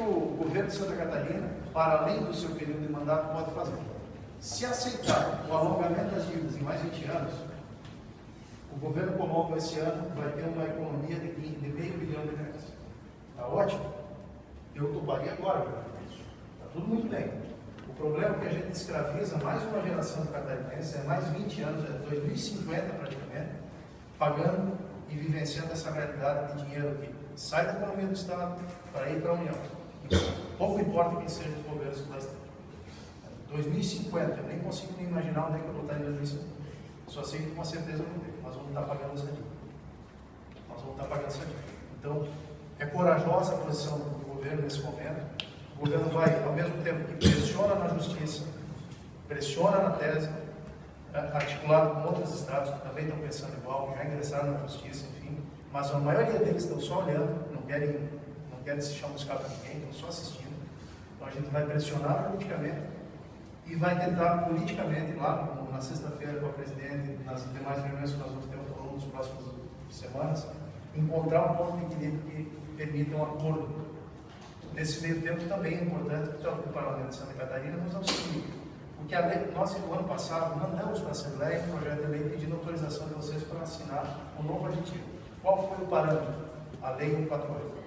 o governo de Santa Catarina, para além do seu período de mandato, pode fazer? Se aceitar o alongamento das dívidas em mais 20 anos, o governo Colombo esse ano vai ter uma economia de R$500 bilhão. Está ótimo? Eu toparia agora, está tudo muito bem. O problema é que a gente escraviza mais uma geração de catarinenses, é mais 20 anos, é 2050 praticamente, pagando e vivenciando essa realidade de dinheiro que sai da economia do Estado para ir para a União. E pouco importa quem seja os governos que lá estão. 2050, eu nem consigo me imaginar onde é que eu vou estar em 2050. Só sei que com certeza não tem. Nós vamos estar pagando essa dívida. Nós vamos estar pagando essa dívida. Então, é corajosa a posição do governo nesse momento. O governo vai, ao mesmo tempo que pressiona na justiça, pressiona na tese, articulado com outros estados que também estão pensando igual, já ingressaram na justiça, enfim, mas a maioria deles estão só olhando, não querem se chamuscar para ninguém, estão só assistindo. Então a gente vai pressionar politicamente e vai tentar politicamente, lá na sexta-feira com a presidente, nas demais reuniões que nós vamos ter ao longo das próximas semanas, encontrar um ponto de equilíbrio que permita um acordo. Nesse meio tempo também é importante que o Parlamento de Santa Catarina nos auxilie. Porque a lei, nós, no ano passado, mandamos para a Assembleia um projeto de lei pedindo autorização de vocês para assinar um novo aditivo. Qual foi o parâmetro? A Lei 148.